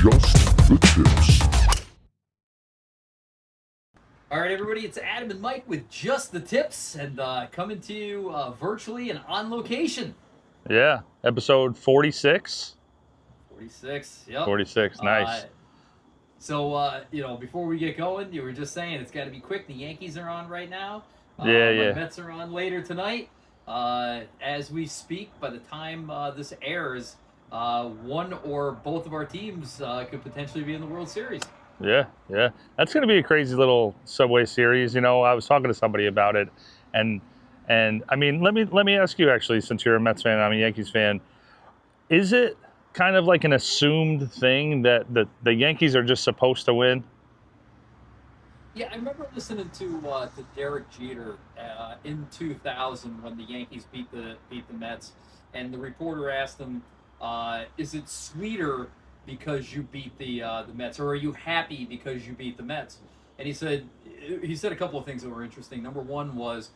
Just the tips. All right, everybody, it's Adam and Mike with Just the Tips, and coming to you virtually and on location. Yeah, episode 46. 46, yep. 46, nice. Before we get going, you were just saying it's got to be quick. The Yankees are on right now. Yeah. My Mets are on later tonight. As we speak, by the time this airs, one or both of our teams could potentially be in the World Series. Yeah. That's going to be a crazy little Subway series. You know, I was talking to somebody about it, and I mean, let me ask you actually, since you're a Mets fan, I'm a Yankees fan. Is it kind of like an assumed thing that the Yankees are just supposed to win? Yeah, I remember listening to Derek Jeter in 2000 when the Yankees beat the Mets, and the reporter asked him, "Is it sweeter because you beat the Mets, or are you happy because you beat the Mets?" And he said a couple of things that were interesting. Number one was,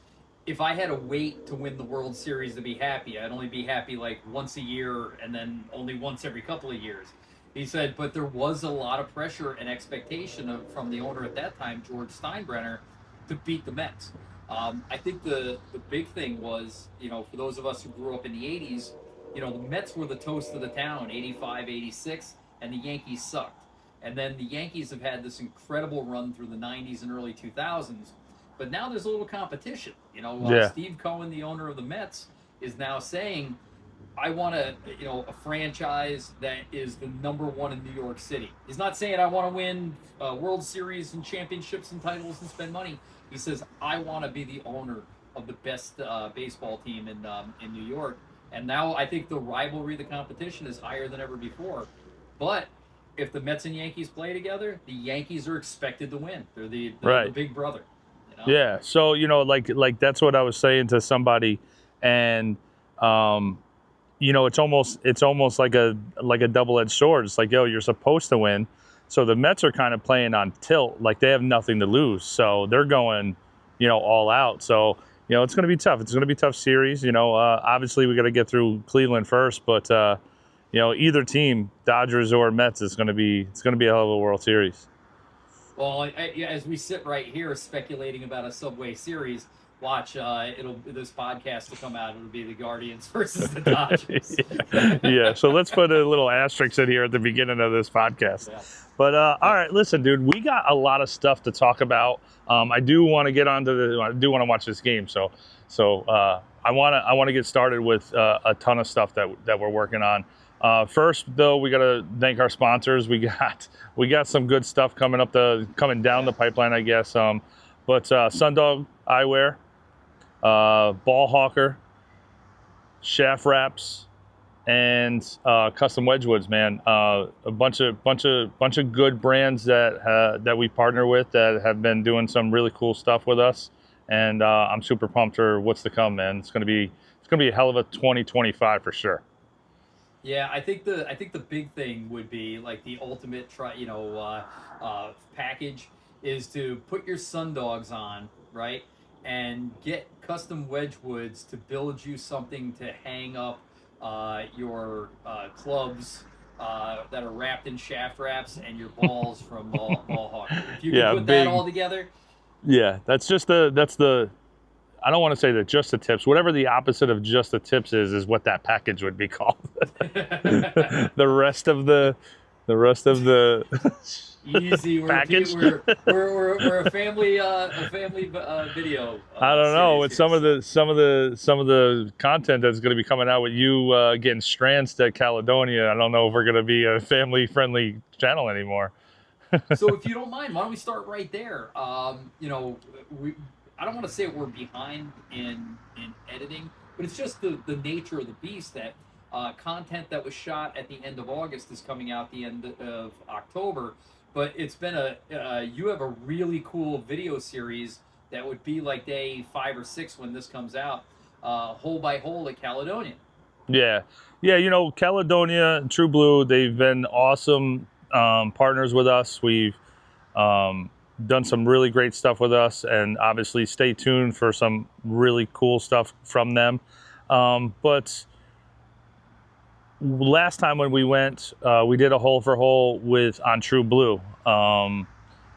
if I had to wait to win the World Series to be happy, I'd only be happy like once a year and then only once every couple of years. He said, but there was a lot of pressure and expectation from the owner at that time, George Steinbrenner, to beat the Mets. I think the big thing was, for those of us who grew up in the 80s, the Mets were the toast of the town, 85, 86, and the Yankees sucked. And then the Yankees have had this incredible run through the 90s and early 2000s. But now there's a little competition. Steve Cohen, the owner of the Mets, is now saying, I want a franchise that is the number one in New York City. He's not saying I want to win World Series and championships and titles and spend money. He says I want to be the owner of the best baseball team in New York. And now I think the rivalry, the competition is higher than ever before. But if the Mets and Yankees play together, the Yankees are expected to win. They're the big brother. Yeah. So like that's what I was saying to somebody, and it's almost like a double-edged sword. It's like, yo, you're supposed to win. So the Mets are kind of playing on tilt, like they have nothing to lose. So they're going, all out. So, it's going to be tough. It's going to be a tough series. Obviously we got to get through Cleveland first, but either team, Dodgers or Mets, it's going to be a hell of a World Series. Well, as we sit right here speculating about a Subway series, watch this podcast will come out. It'll be the Guardians versus the Dodgers. Yeah. So let's put a little asterisk in here at the beginning of this podcast. Yeah. But all right, listen, dude, we got a lot of stuff to talk about. I do want to get onto I do want to watch this game. So I want to get started with a ton of stuff that we're working on. First, though, we got to thank our sponsors. We got some good stuff coming down the pipeline, I guess. But Sundog Eyewear, Ball Hawker, Shaft Wraps, and Custom Wedgewoods, man. A bunch of good brands that we partner with that have been doing some really cool stuff with us, and I'm super pumped for what's to come, man. It's gonna be a hell of a 2025 for sure. Yeah, I think the big thing would be like the ultimate package is to put your Sundogs on, right, and get Custom Wedgewoods to build you something to hang up your clubs that are wrapped in shaft wraps and your balls from Ball Hawker. If you can put that all together. Yeah, that's the. I don't want to say that just the tips. Whatever the opposite of just the tips is what that package would be called. the rest of the easy. Package. We're a family video. I don't know. With here. some of the content that's going to be coming out with you getting stranded at Caledonia, I don't know if we're going to be a family friendly channel anymore. So if you don't mind, why don't we start right there? I don't want to say we're behind in editing, but it's just the nature of the beast that content that was shot at the end of August is coming out the end of October. But it's been you have a really cool video series that would be like day 5 or 6 when this comes out, hole by hole at Caledonia. Yeah. Caledonia, True Blue, they've been awesome partners with us. We've done some really great stuff with us, and obviously stay tuned for some really cool stuff from them. But last time when we went, we did a hole for hole on True Blue,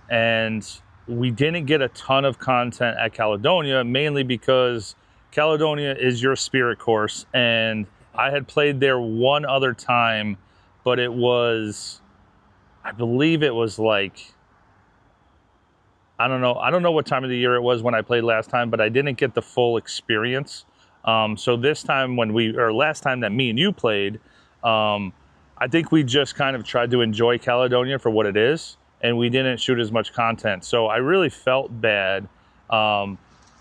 and we didn't get a ton of content at Caledonia, mainly because Caledonia is your spirit course, and I had played there one other time, but it was, I believe it was like, I don't know what time of the year it was when I played last time, but I didn't get the full experience. So this time last time that me and you played, I think we just kind of tried to enjoy Caledonia for what it is, and we didn't shoot as much content. So I really felt bad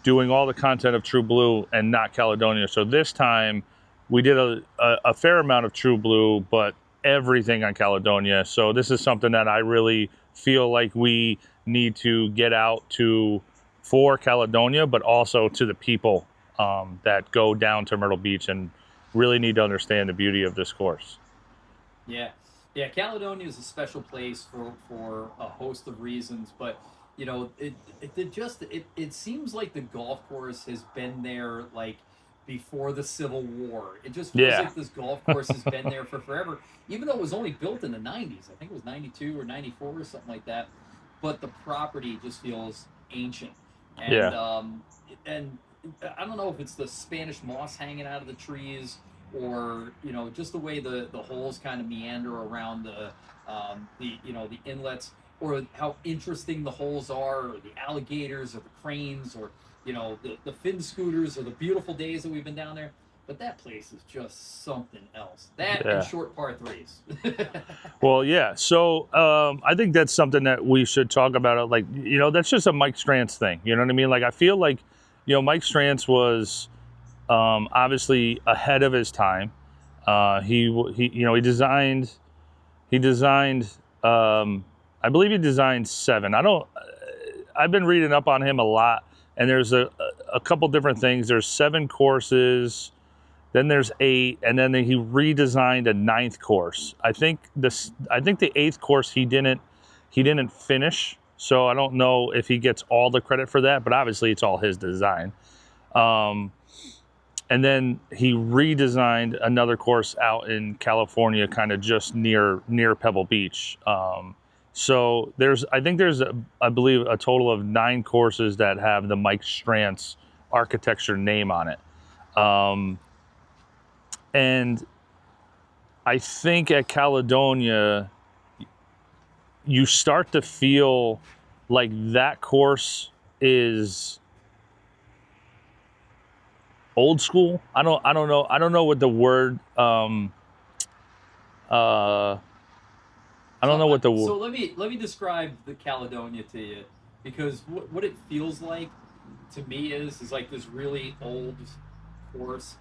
doing all the content of True Blue and not Caledonia. So this time we did a fair amount of True Blue, but everything on Caledonia. So this is something that I really feel like we need to get out to for Caledonia, but also to the people that go down to Myrtle Beach and really need to understand the beauty of this course. Yeah, yeah. Caledonia is a special place for a host of reasons, but you know, it seems like the golf course has been there like before the Civil War. It just feels like this golf course has been there for forever, even though it was only built in the '90s. I think it was '92 or '94 or something like that. But the property just feels ancient, and I don't know if it's the Spanish moss hanging out of the trees, or you know, just the way the holes kind of meander around the inlets, or how interesting the holes are, or the alligators, or the cranes, or you know, the fin scooters, or the beautiful days that we've been down there. But that place is just something else. That and short par threes. Well, yeah. So I think that's something that we should talk about. Like, you know, that's just a Mike Strantz thing. You know what I mean? Like, I feel like, you know, Mike Strantz was obviously ahead of his time. He designed. I believe he designed 7. I've been reading up on him a lot, and there's a couple different things. There's 7 courses. Then there's 8, and then he redesigned a 9th course. I think the 8th course he didn't finish, so I don't know if he gets all the credit for that. But obviously, it's all his design. And then he redesigned another course out in California, kind of just near Pebble Beach. So I believe a total of 9 courses that have the Mike Strantz architecture name on it. And I think at Caledonia, you start to feel like that course is old school. I don't know what the word. I don't know what the word. So let me describe the Caledonia to you, because what it feels like to me is like this really old course,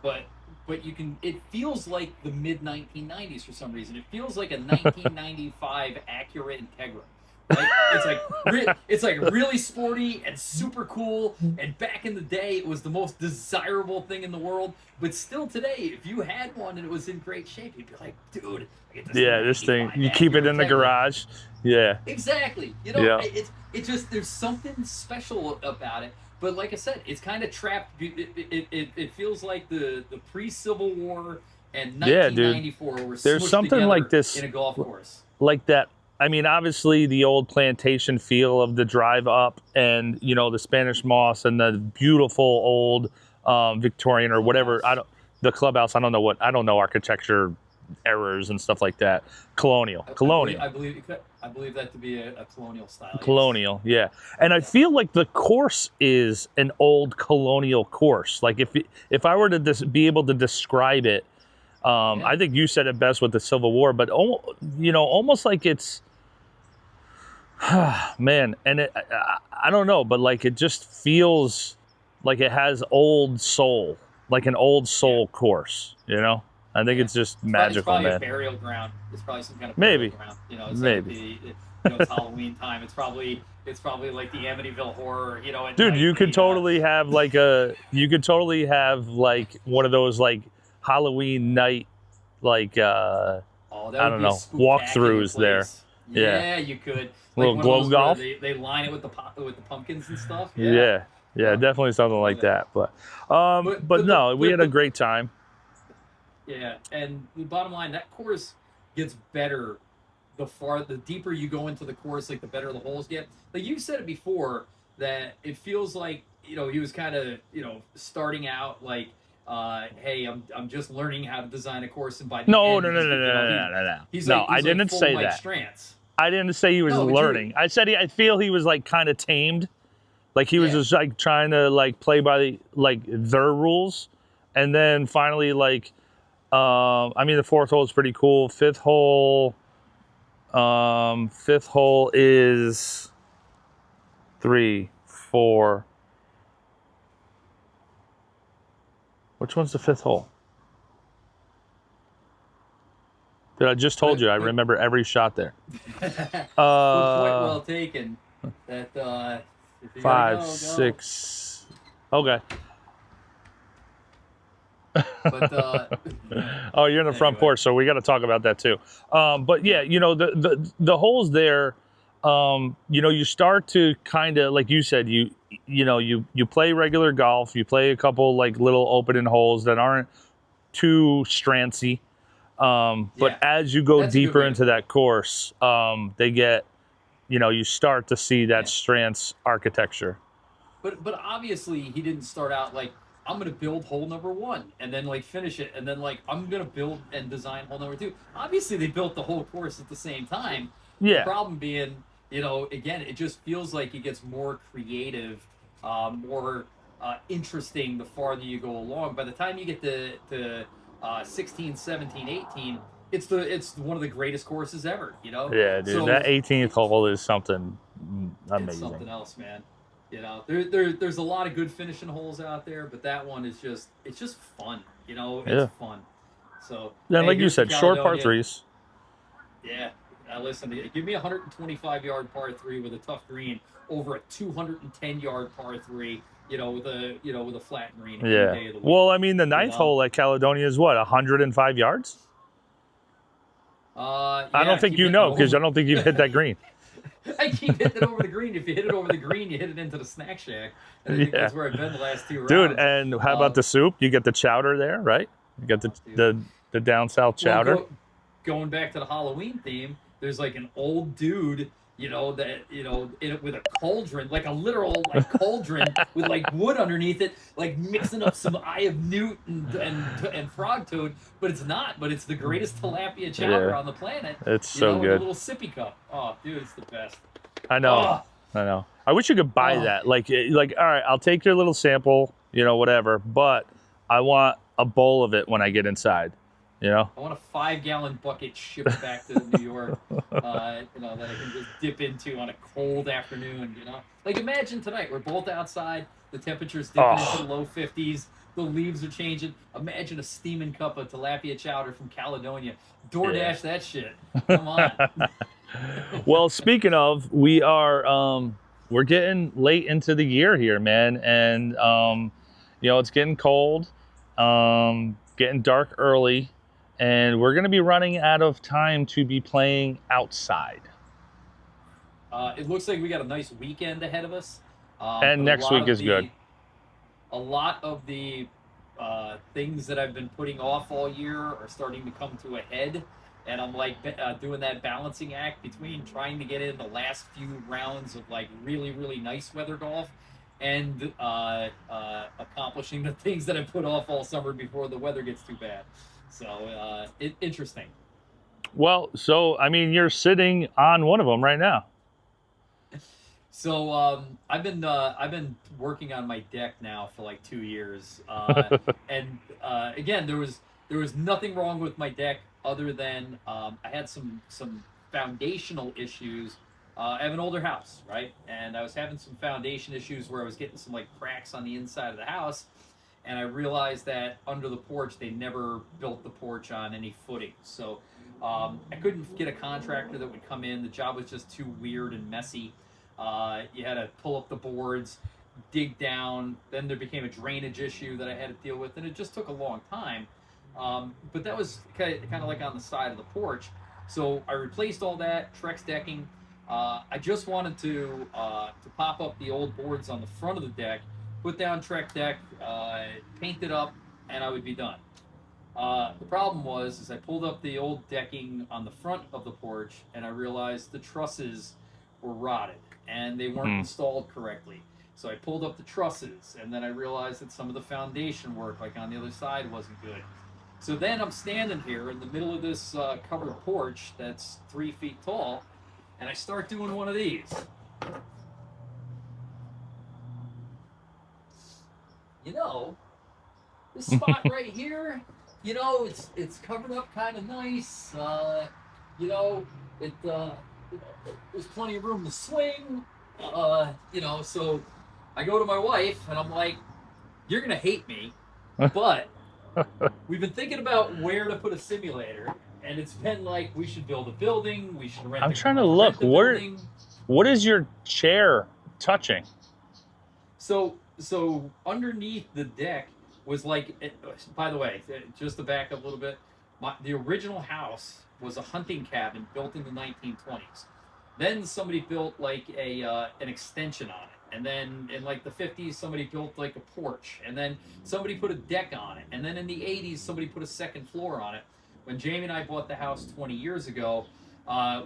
but it feels like the mid 1990s for some reason. It feels like a 1995 Acura Integra. Right? It's like really sporty and super cool. And back in the day, it was the most desirable thing in the world. But still today, if you had one and it was in great shape, you'd be like, dude, I get this thing. You keep it in the garage. Yeah. Exactly. You know, it just, there's something special about it. But like I said, it's kind of trapped. It feels like the pre-Civil War and 1994 were smushed there's something like this in a golf course. Like that. I mean, obviously the old plantation feel of the drive up, and you know, the Spanish moss and the beautiful old Victorian or whatever. The clubhouse. I don't know architecture errors and stuff like that. Colonial. I believe that to be a colonial style. Colonial, yeah. And I feel like the course is an old colonial course. Like if I were to be able to describe it, I think you said it best with the Civil War, but you know, almost like it's, man. And I don't know, but like it just feels like it has old soul, like an old soul course. You know. I think it's just magical, man. It's probably man. A burial ground. It's probably some kind of burial ground. You know, it's maybe. Like it's Halloween time. It's probably like the Amityville Horror. You know, dude, you could totally have like one of those like Halloween night like I don't know, walkthroughs there. Yeah, you could. Like little glow golf. They line it with the pumpkins and stuff. Yeah, definitely something like that. But no, we had a great time. Yeah, and the bottom line, that course gets better the deeper you go into the course, like the better the holes get. Like you said it before, that it feels like he was kind of starting out like, hey, I'm just learning how to design a course, and by the No, end no, no, he's no, no, no, he no, no. he's No, like I he's like didn't full say Mike that. Strantz. I didn't say he was No, but you're learning. I said I feel he was like kind of tamed. Like he was yeah just like trying to like play by like their rules, and then finally like, I mean the fourth hole is pretty cool. Fifth hole is 3, 4. Which one's the fifth hole? Dude, I just told you I remember every shot there. Good point, well taken. That if you gotta 5, go, go. 6. Okay. But Oh, you're in the front anyway, porch, so we got to talk about that too. But yeah, the holes there. You start to kind of like you said, you play regular golf, you play a couple like little opening holes that aren't too strancy. But yeah, as you go that's a good deeper way to into put that it. course, they get, you start to see that Yeah. Strantz architecture. But obviously he didn't start out like, I'm gonna build hole number one and then like finish it, and then like I'm gonna build and design hole number two. Obviously they built the whole course at the same time. The Yeah, problem being, again, it just feels like it gets more creative, more interesting the farther you go along. By the time you get to 16, 17, 18, it's one of the greatest courses ever. yeah, dude. So That 18th hole is something it's amazing. something else, man. There's a lot of good finishing holes out there, but that one is it's just fun. It's Yeah. fun. So And hey, like you here's to said, short par Caledonia. threes. Yeah, listen, give me a 125-yard par three with a tough green over a 210-yard par three. With a flat green any Yeah. day of the week. Well, I mean, the You ninth know. hole at Caledonia is what, 105 yards? I don't Yeah, think keep you hitting it know because I over. don't think you've hit that green. I keep hitting it over the green. If you hit it over the green, you hit it into the snack shack, and I think Yeah. that's where I've been the last two Dude, rounds. and how about Uh, the soup? You get the chowder there, right? You got the Dude. the, the down south Well, chowder. going back to the Halloween theme, there's like an old dude, in it with a cauldron, like a literal like cauldron with like wood underneath it, like mixing up some Eye of Newt and frog toad, but it's not. But it's the greatest tilapia chowder Yeah. on the planet. It's so In a good. little sippy cup. Oh, dude, it's the best. I know. Oh, I know. I wish you could buy oh. that. Like, all right, I'll take your little sample, whatever, but I want a bowl of it when I get inside, I want a 5-gallon bucket shipped back to New York, that I can just dip into on a cold afternoon, Like imagine tonight, we're both outside, the temperature's dipping into the Oh, low 50s, the leaves are changing. Imagine a steaming cup of tilapia chowder from Caledonia. yeah. DoorDash that shit. Come on. Well, speaking of, we're getting late into the year here, man, and it's getting cold, getting dark early, and we're gonna be running out of time to be playing outside. It looks like we got a nice weekend ahead of us, And but next week is good. a lot of the things that I've been putting off all year are starting to come to a head, and I'm like doing that balancing act between trying to get in the last few rounds of like really really nice weather golf, and accomplishing the things that I put off all summer before the weather gets too bad. So interesting. Well, so I mean, you're sitting on one of them right now. So I've been working on my deck now for like 2 years, and again there was nothing wrong with my deck other than I had some foundational issues. I have an older house, right, and I was having some foundation issues where I was getting some like cracks on the inside of the house, and I realized that under the porch they never built the porch on any footing, so I couldn't get a contractor that would come in. The job was just too weird and messy. You had to pull up the boards, dig down. Then there became a drainage issue that I had to deal with, and it just took a long time. But that was kind of like on the side of the porch. So I replaced all that Trex decking. I just wanted to pop up the old boards on the front of the deck, put down Trex deck, paint it up, and I would be done. The problem was, is I pulled up the old decking on the front of the porch, and I realized the trusses were rotted and they weren't installed correctly. So I pulled up the trusses, and then I realized that some of the foundation work, like on the other side, wasn't good. So then I'm standing here in the middle of this covered porch that's 3 feet tall, and I start doing one of these. You know, this spot right here, you know, it's covered up kind of nice. You know, there's plenty of room to swing. You know, so I go to my wife and I'm like, "You're gonna hate me, but we've been thinking about where to put a simulator, and it's been like we should build a building. We should rent. I'm trying to look. What is your chair touching? So underneath the deck was like, by the way, just to back up a little bit, the original house was a hunting cabin built in the 1920s. Then somebody built like an extension on it, and then in like the 50s somebody built like a porch, and then somebody put a deck on it, and then in the 80s somebody put a second floor on it. When Jamie and I bought the house 20 years ago,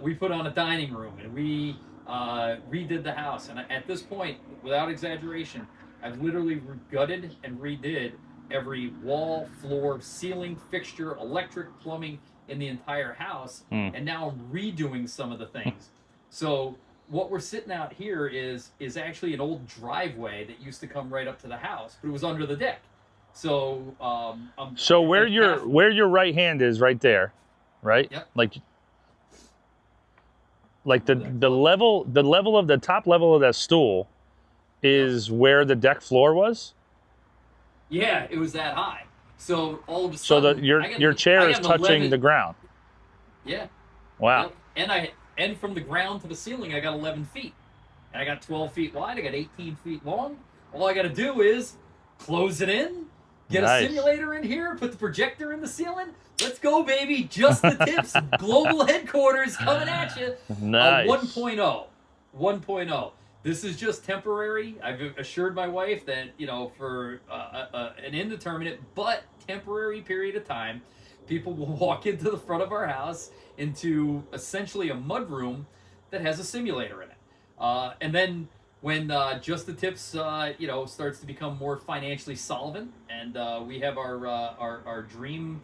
we put on a dining room, and we redid the house. And at this point, without exaggeration, I've literally gutted and redid every wall, floor, ceiling, fixture, electric, plumbing in the entire house, and now I'm redoing some of the things. So what we're sitting out here is actually an old driveway that used to come right up to the house, but it was under the deck. So so where your right hand is, right there, right? Yep. Like the level of the top level of that stool is where the deck floor was. Yeah, it was that high. So all of a sudden, so your chair is touching the ground. Yeah. Wow. Yep. And from the ground to the ceiling, I got 11 feet. And I got 12 feet wide. I got 18 feet long. All I got to do is close it in, get a simulator in here, put the projector in the ceiling. Let's go, baby. Just the tips. Global headquarters coming at you. Nice. 1.0. 1.0. This is just temporary. I've assured my wife that, you know, for an indeterminate but temporary period of time, people will walk into the front of our house into essentially a mudroom that has a simulator in it. And then when Just the Tips, you know, starts to become more financially solvent, and we have our dream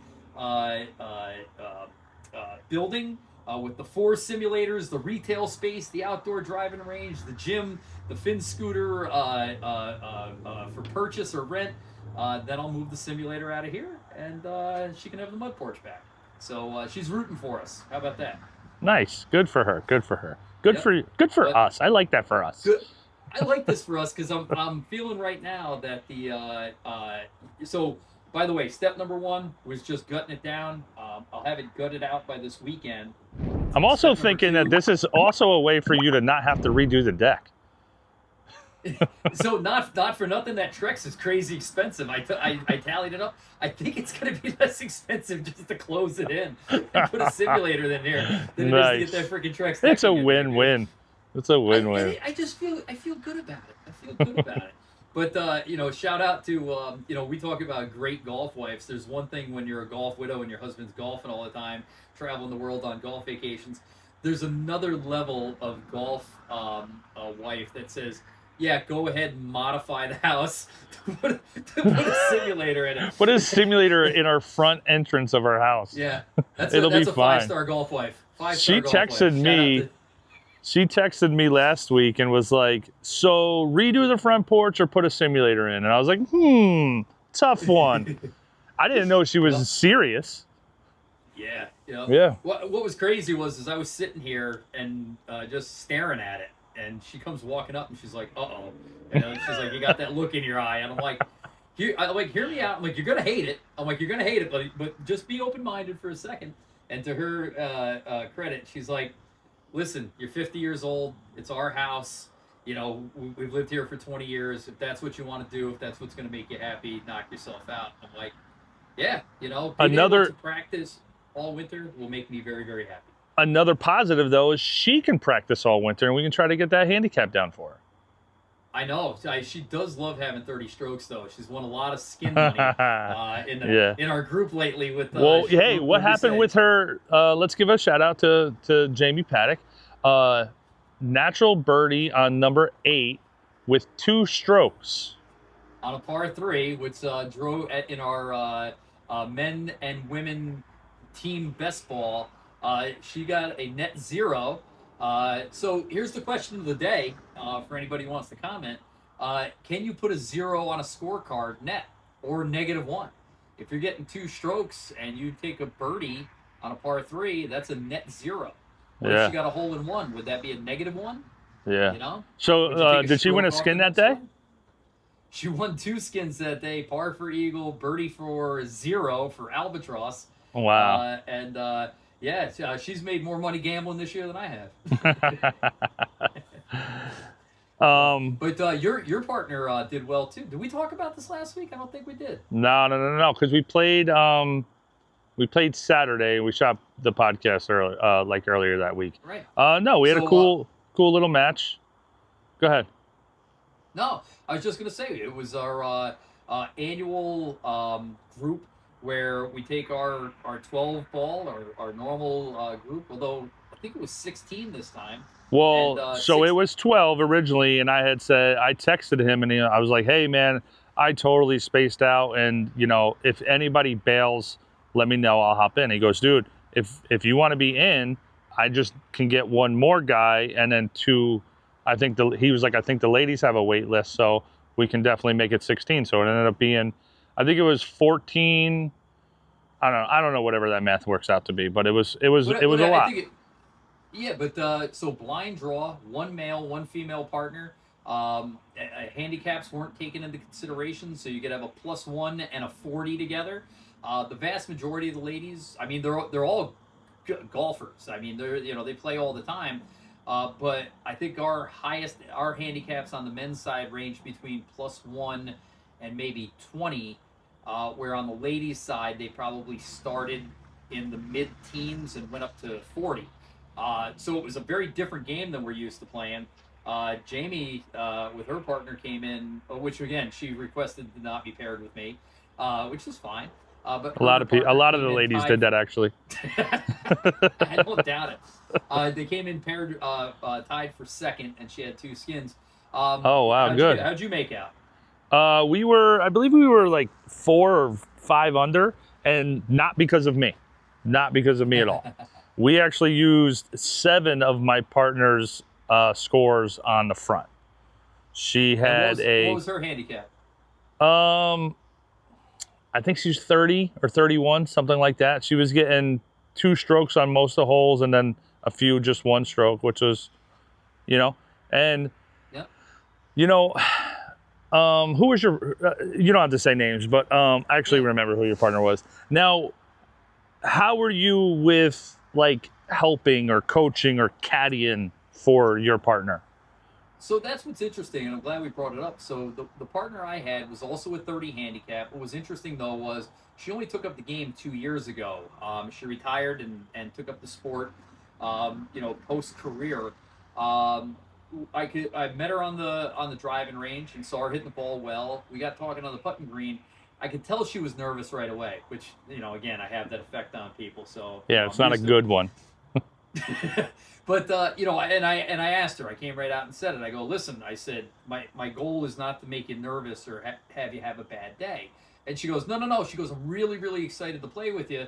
building with the 4 simulators, the retail space, the outdoor driving range, the gym, the Finn scooter for purchase or rent, then I'll move the simulator out of here, and she can have the mud porch back. So she's rooting for us. How about that? Nice. Good for her. Good for her. Good for us. I like that for us. Good. I like this for us because I'm feeling right now that the so. By the way, step number 1 was just gutting it down. I'll have it gutted out by this weekend. I'm also thinking that this is also a way for you to not have to redo the deck. So not for nothing, that Trex is crazy expensive. I tallied it up. I think it's going to be less expensive just to close it in and put a simulator in there than it is to get that freaking Trex. It's a win-win. It's a win-win. I feel good about it. I feel good about it. But, you know, shout out to, you know, we talk about great golf wives. There's one thing when you're a golf widow and your husband's golfing all the time, traveling the world on golf vacations. There's another level of golf wife that says, yeah, go ahead and modify the house to put a simulator in it. Put a simulator in our front entrance of our house. Yeah. That's a fine. 5-star golf wife. She texted me last week and was like, so redo the front porch or put a simulator in? And I was like, tough one. I didn't know she was serious. Yeah. You know, yeah. What was crazy was I was sitting here and just staring at it. And she comes walking up and she's like, uh-oh. And she's like, you got that look in your eye. And I'm like, hear me out. I'm like, you're going to hate it. But just be open-minded for a second. And to her credit, she's like, listen, you're 50 years old. It's our house. You know, we've lived here for 20 years. If that's what you want to do, if that's what's going to make you happy, knock yourself out. I'm like, yeah, you know, being able to practice all winter will make me very, very happy. Another positive, though, is she can practice all winter, and we can try to get that handicap down for her. I know. She does love having 30 strokes, though. She's won a lot of skin money Yeah. in our group lately. With Well, hey, what happened with her? Let's give a shout out to Jamie Paddock. Natural birdie on number 8 with 2 strokes. On a par 3, which drove in our men and women team best ball. She got a net 0. So here's the question of the day for anybody who wants to comment. Can you put a 0 on a scorecard net or -1? If you're getting 2 strokes and you take a birdie on a par 3, that's a net 0. Or if she got a hole in 1, would that be a -1? Yeah. You know? So did she win a skin that day? She won 2 skins that day, par for eagle, birdie for 0 for albatross. Wow. Yeah, she's made more money gambling this year than I have. But your partner did well too. Did we talk about this last week? I don't think we did. No, because we played Saturday and we shot the podcast earlier that week. Right. No, we had a cool little match. Go ahead. No, I was just gonna say it was our annual group where we take our 12 ball, our normal group, although I think it was 16 this time. Well, so it was 12 originally, and I texted him, and I was like, hey, man, I totally spaced out, and, if anybody bails, let me know, I'll hop in. He goes, dude, if you want to be in, I just can get one more guy, and then 2, he was like, I think the ladies have a wait list, so we can definitely make it 16. So it ended up being, I think it was 14. I don't know whatever that math works out to be, but it was a lot. So blind draw, 1 male, 1 female partner. Handicaps weren't taken into consideration, so you could have a +1 and a 40 together. The vast majority of the ladies, I mean, they're all golfers. I mean, they play all the time. But I think our handicaps on the men's side range between +1 and maybe 20, where on the ladies' side they probably started in the mid-teens and went up to 40. So it was a very different game than we're used to playing. Jamie, with her partner, came in, which again she requested to not be paired with me, which is fine. But a lot of the ladies did that actually. I don't doubt it. They came in paired, tied for second, and she had 2 skins. Oh wow, good. How'd you make out? I believe we were like 4 or 5 under, and not because of me at all. We actually used 7 of my partner's scores on the front. She had what was her handicap? I think she's 30 or 31, something like that. She was getting 2 strokes on most of the holes, and then a few just 1 stroke, which was, and yep. Who was your? You don't have to say names, but I actually remember who your partner was. Now, how were you with like helping or coaching or caddying for your partner? So that's what's interesting, and I'm glad we brought it up. So the partner I had was also a 30 handicap. What was interesting, though, was she only took up the game 2 years ago. She retired and took up the sport, post-career. I met her on the driving range and saw her hitting the ball well. We got talking on the putting green. I could tell she was nervous right away, which, again, I have that effect on people. So yeah, it's not a good one. But and I asked her. I came right out and said it. I go, listen. I said my goal is not to make you nervous or have you have a bad day. And she goes, no. She goes, I'm really, really excited to play with you.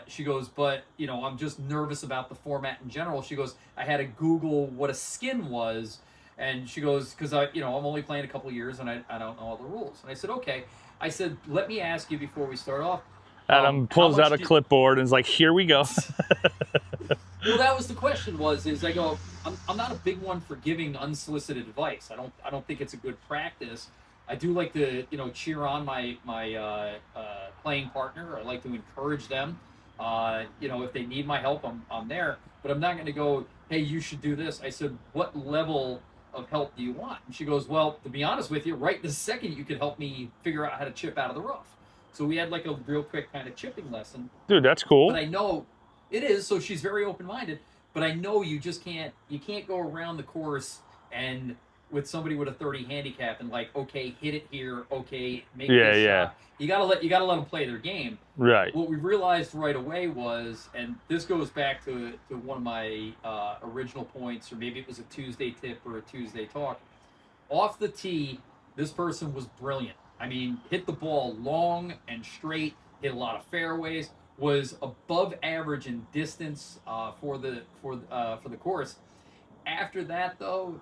She goes, but I'm just nervous about the format in general. She goes, I had to Google what a skin was, and she goes, because I'm only playing a couple of years and I don't know all the rules. And I said, okay. I said, let me ask you before we start off. Adam pulls out a clipboard and is like, here we go. Well, that was the question. I go, I'm not a big one for giving unsolicited advice. I don't think it's a good practice. I do like to cheer on my playing partner. I like to encourage them. If they need my help, I'm there. But I'm not going to go, hey, you should do this. I said, what level of help do you want? And she goes, well, to be honest with you, right this second you could help me figure out how to chip out of the rough. So we had like a real quick kind of chipping lesson. Dude, that's cool. But I know it is. So she's very open-minded. But I know you can't go around the course and with somebody with a 30 handicap and like, okay, hit it here, okay, make Yeah, this yeah. shot. You gotta let them play their game. Right. What we realized right away was, and this goes back to one of my original points, or maybe it was a Tuesday tip or a Tuesday talk. Off the tee, this person was brilliant. I mean, hit the ball long and straight, hit a lot of fairways, was above average in distance for the course. After that, though,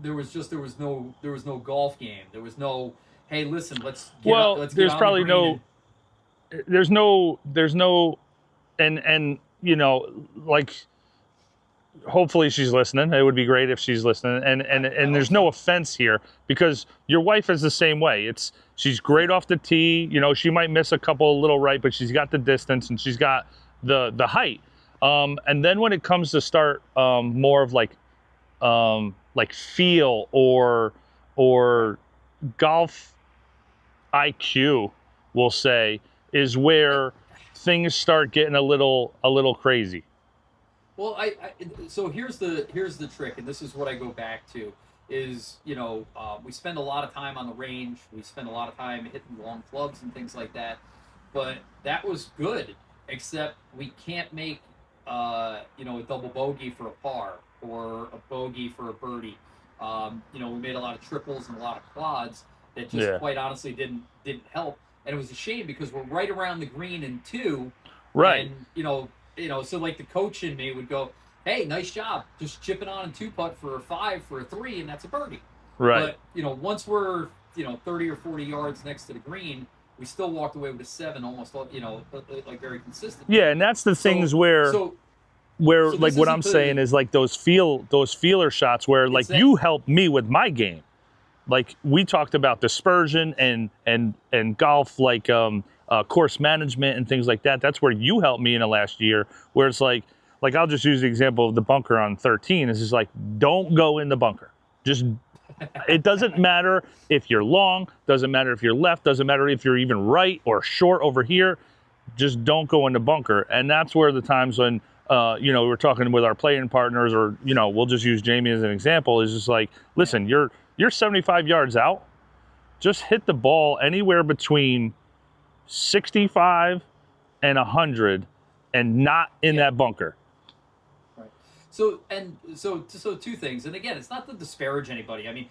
there was no golf game. There was no, hey, listen, let's get Well, let's there's get on probably the green there's no, and you know, like, hopefully she's listening. It would be great if she's listening. And there's no offense here, because your wife is the same way. She's great off the tee. You know, she might miss a couple a little right, but she's got the distance and she's got the height. And then when it comes to start more of like feel or golf IQ, we'll say, is where things start getting a little crazy. Well, so here's the trick, and this is what I go back to, is, you know, we spend a lot of time on the range, we spend a lot of time hitting long clubs and things like that, but that was good, except we can't make you know, a double bogey for a par or a bogey for a birdie. You know, we made a lot of triples and a lot of quads that just quite honestly didn't help, and it was a shame because we're right around the green in two, Right. and you know, so like the coach in me would go, hey, nice job, just chipping on a 2-putt for a 5 for a 3, and that's a birdie. Right. But, you know, once we're, you know, 30 or 40 yards next to the green, we still walked away with a 7 almost, you know, like very consistent. Yeah, and that's the things where So like what I'm saying is like those feeler shots where like you helped me with my game. Like we talked about dispersion and golf, like course management and things like that. That's where you helped me in the last year, where it's like I'll just use the example of the bunker on 13. It's just like, don't go in the bunker. Just, it doesn't matter if you're long, doesn't matter if you're left, doesn't matter if you're even right or short over here. Just don't go in the bunker. And that's where the times when, you know, we're talking with our playing partners, or, you know, we'll just use Jamie as an example, is just like, listen, you're 75 yards out. Just hit the ball anywhere between 65 and 100 and not in that bunker. Right. So two things. And again, it's not to disparage anybody. I mean,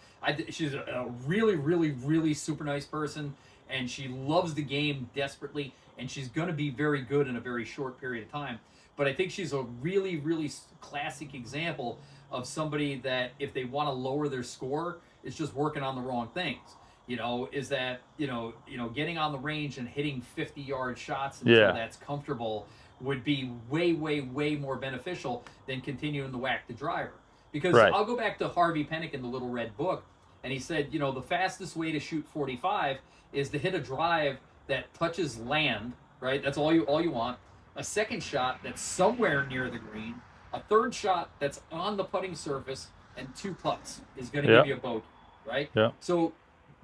she's a really, really, really super nice person, and she loves the game desperately, and she's going to be very good in a very short period of time. But I think she's a really, really classic example of somebody that, if they want to lower their score, is just working on the wrong things. You know, is that, you know, getting on the range and hitting 50-yard shots until that's comfortable would be way, way, way more beneficial than continuing to whack the driver. Because I'll go back to Harvey Penick in the Little Red Book, and he said, you know, the fastest way to shoot 45 is to hit a drive that touches land, right? That's all you want. A second shot that's somewhere near the green, a third shot that's on the putting surface, and 2 putts is going to give you a bogey, right? Yeah. So,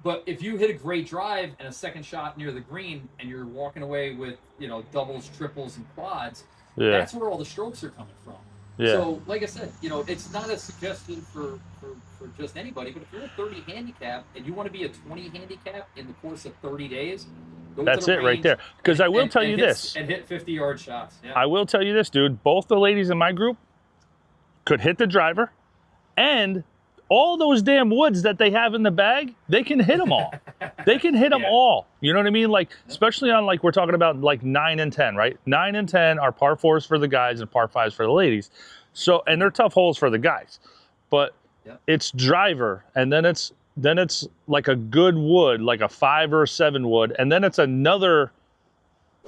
but if you hit a great drive and a second shot near the green, and you're walking away with, you know, doubles, triples, and quads, that's where all the strokes are coming from. Yeah. So, like I said, you know, it's not a suggestion for just anybody, but if you're a 30 handicap and you want to be a 20 handicap in the course of 30 days, that's it right there. Because I will tell you this. And hit 50-yard shots. Yeah. I will tell you this, dude. Both the ladies in my group could hit the driver, and all those damn woods that they have in the bag, they can hit them all. They can hit them all. You know what I mean? Like, especially on, like, we're talking about like 9 and 10, right? 9 and 10 are par 4s for the guys and par 5s for the ladies. So, and they're tough holes for the guys. But it's driver, and then it's like a good wood, like a 5 or a 7 wood, and then it's another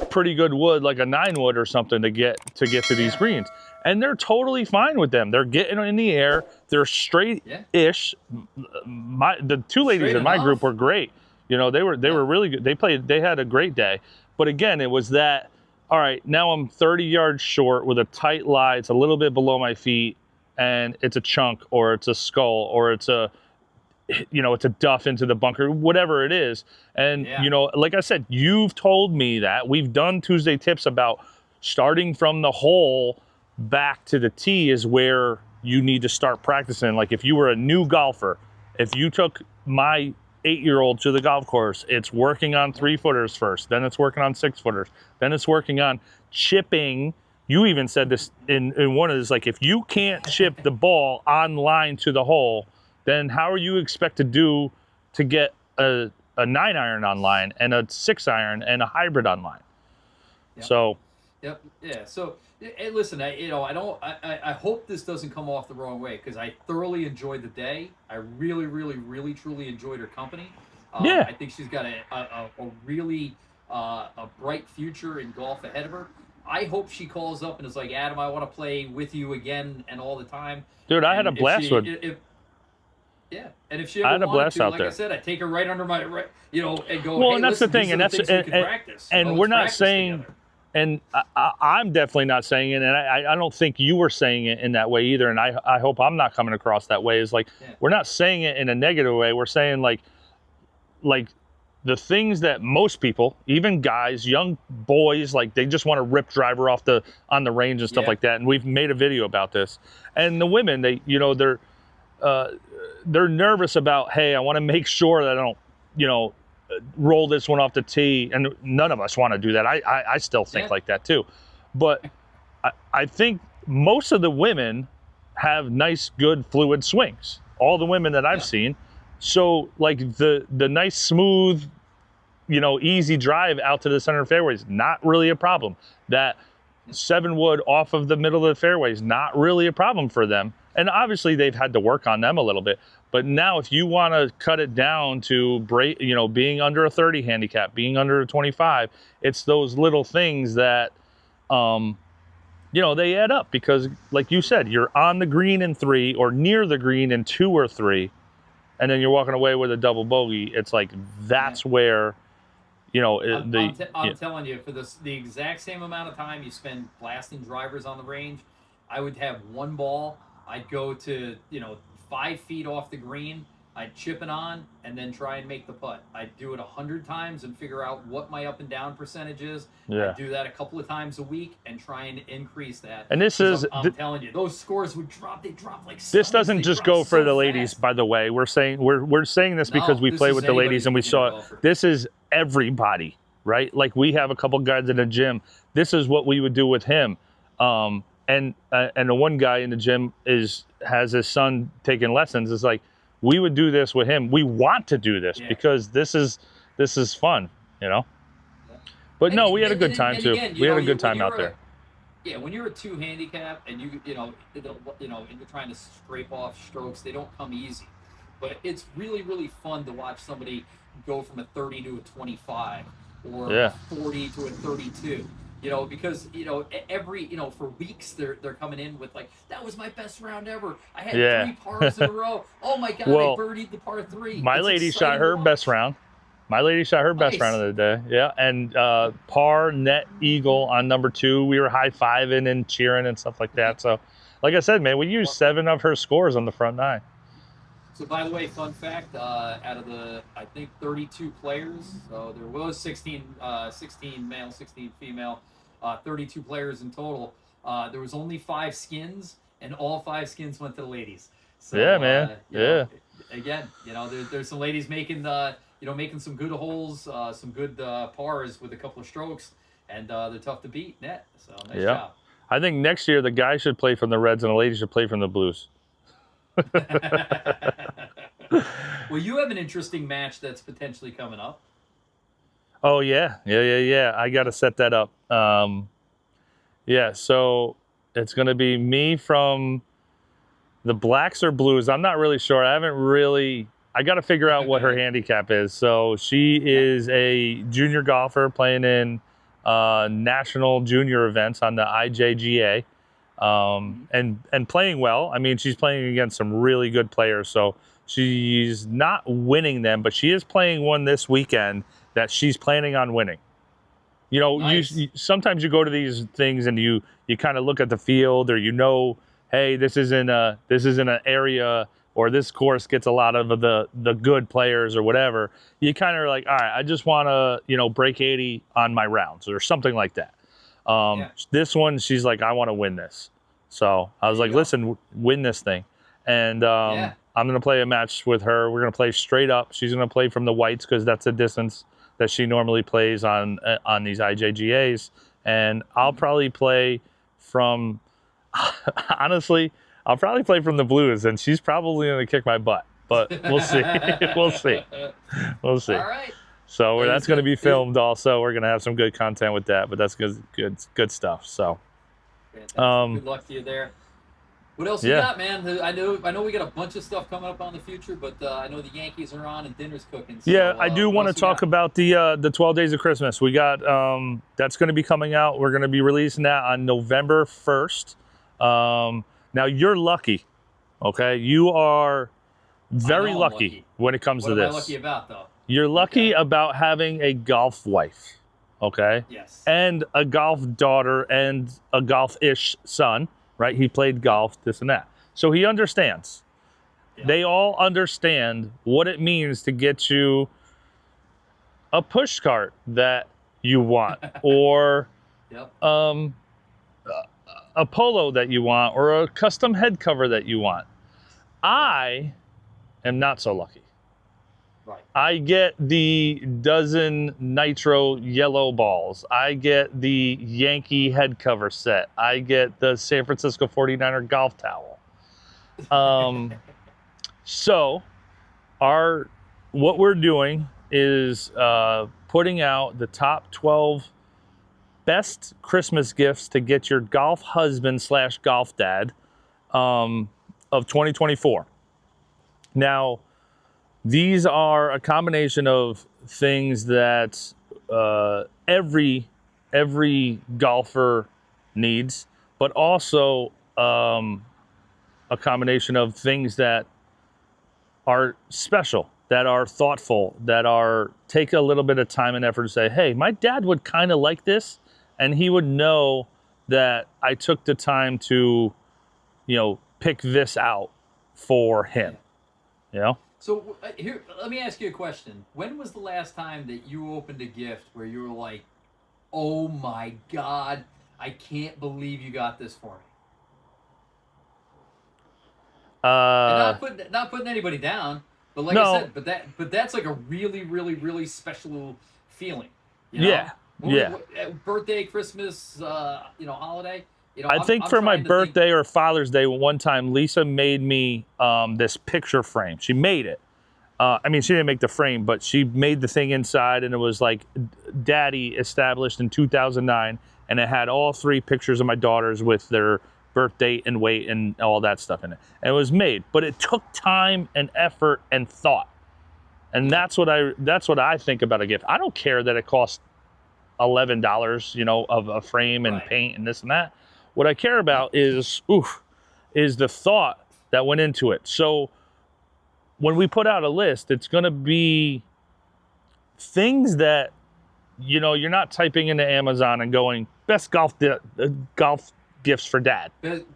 pretty good wood, like a 9 wood or something, to get to these greens. And they're totally fine with them. They're getting in the air. They're straight-ish. The 2 ladies in my group were great. You know, they were really good. They had a great day. But again, it was that, all right, now I'm 30 yards short with a tight lie. It's a little bit below my feet, and it's a chunk, or it's a skull, or it's a, you know, it's a duff into the bunker, whatever it is. And, you know, like I said, you've told me that. We've done Tuesday tips about starting from the hole back to the tee is where you need to start practicing. Like if you were a new golfer, if you took my 8-year-old to the golf course, it's working on 3-footers first, then it's working on 6-footers, then it's working on chipping. You even said this in one of these, like if you can't chip the ball on line to the hole, then how are you expect to get a 9-iron online and a 6-iron and a hybrid online? Yep. So, yep, yeah. So, hey, listen, I hope this doesn't come off the wrong way because I thoroughly enjoyed the day. I really, really, really, truly enjoyed her company. Yeah. I think she's got a really a bright future in golf ahead of her. I hope she calls up and is like, Adam, I want to play with you again and all the time. Dude, I had a blast with. Yeah, and if she ever wanted to, like I said, I'd take her right under my, and go. Well, hey, and that's the thing, and we're not saying, together. And I'm definitely not saying it, and I don't think you were saying it in that way either, and I hope I'm not coming across that way. Is like we're not saying it in a negative way. We're saying like the things that most people, even guys, young boys, like they just want to rip driver on the range and stuff like that. And we've made a video about this. And the women, they're nervous about, hey, I want to make sure that I don't, roll this one off the tee. And none of us want to do that. I still think like that too. But I think most of the women have nice, good, fluid swings. All the women that I've seen. So like the nice, smooth, easy drive out to the center fairway is not really a problem. That 7-wood off of the middle of the fairway is not really a problem for them. And obviously they've had to work on them a little bit. But now if you want to cut it down to being under a 30 handicap, being under a 25, it's those little things that, they add up because like you said, you're on the green in 3 or near the green in 2 or 3. And then you're walking away with a double bogey. It's like that's where, I'm telling you, for the exact same amount of time you spend blasting drivers on the range, I would have one ball. I'd go to 5 feet off the green. I'd chip it on and then try and make the putt. I'd do it 100 times and figure out what my up and down percentage is. Yeah. I'd do that a couple of times a week and try and increase that. And this is, I'm telling you, those scores would drop. They drop like. This doesn't just go for the ladies, by the way. We're saying this because we play with the ladies and we saw it. This is everybody, right? Like we have a couple guys in the gym. This is what we would do with him. And the one guy in the gym has his son taking lessons. It's like, we would do this with him. We want to do this because this is fun, But no, we had a good time too. We had a good time out there. Yeah, when you're a 2 handicap and and you're trying to scrape off strokes, they don't come easy. But it's really, really fun to watch somebody go from a 30 to a 25 or a 40 to a 32. Because every for weeks they're coming in with like, that was my best round ever. I had 3 pars in a row. Oh my god, I birdied the par 3. My lady shot her best round. My lady shot her best round of the day. Yeah, and par net eagle on number 2. We were high-fiving and cheering and stuff like that. So, like I said, man, we used 7 of her scores on the front 9. So, by the way, fun fact, out of the, I think, 32 players, so there was 16 male, 16 female, 32 players in total. There was only 5 skins, and all 5 skins went to the ladies. So, yeah, man. Again, there's some ladies making making some good holes, some good pars with a couple of strokes, and they're tough to beat net. So, nice job. I think next year the guys should play from the Reds and the ladies should play from the Blues. Well, you have an interesting match that's potentially coming up. Oh yeah. I got to set that up. So it's going to be me from the Blacks or Blues. I'm not really sure. I got to figure out what her handicap is. So she is a junior golfer playing in national junior events on the IJGA. And playing well. I mean, she's playing against some really good players, so she's not winning them, but she is playing one this weekend that she's planning on winning. Nice. you sometimes you go to these things and you kind of look at the field, or hey, this is in an area, or this course gets a lot of the good players or whatever. You kind of are like, all right, I just want to break 80 on my rounds or something like that. This one, she's like, I want to win this. So I was like, you go. listen, win this thing. And Yeah. I'm going to play a match with her. We're going to play straight up. She's going to play from the whites because that's the distance that she normally plays on these IJGAs. And I'll probably play from, honestly, I'll probably play from the blues, and she's probably going to kick my butt. But we'll see. We'll see. We'll see. All right. So That that's is going to good. be filmed also. We're going to have some good content with that, but that's good stuff. So, Fantastic. Good luck to you there. What else you Yeah. got, man? I know we got a bunch of stuff coming up on the future, but I know the Yankees are on and dinner's cooking. So, yeah, I do what want to else you talk got? about the 12 Days of Christmas. We got that's going to be coming out. We're going to be releasing that on November 1st. Now you're lucky, okay? You are very I know I'm lucky when it comes What to am I this. lucky about, though? You're lucky Okay. about having a golf wife, okay? Yes. And a golf daughter and a golf-ish son, right? He played golf, this and that. So he understands. Yeah. They all understand what it means to get you a push cart that you want, or Yep. a polo that you want, or a custom head cover that you want. I am not so lucky. Right. I get the dozen nitro yellow balls. I get the Yankee head cover set. I get the San Francisco 49er golf towel. So what we're doing is putting out the top 12 best Christmas gifts to get your golf husband / golf dad of 2024. Now, these are a combination of things that every golfer needs, but also a combination of things that are special, that are thoughtful, that are take a little bit of time and effort to say, hey, my dad would kind of like this, and he would know that I took the time to, pick this out for him. So here, let me ask you a question. When was the last time that you opened a gift where you were like, "Oh my God, I can't believe you got this for me"? And not putting anybody down, but like No. I said, but that's like a really, really, really special feeling. You know? Yeah, yeah. Birthday, Christmas, holiday. I think I'm for my trying to birthday or Father's Day, one time Lisa made me this picture frame. She made it. She didn't make the frame, but she made the thing inside, and it was like Daddy established in 2009, and it had all 3 pictures of my daughters with their birth date and weight and all that stuff in it. And it was made, but it took time and effort and thought. And that's what I think about a gift. I don't care that it costs $11, of a frame and Right. paint and this and that. What I care about is the thought that went into it. So when we put out a list, it's going to be things that, you're not typing into Amazon and going, best golf gifts for dad.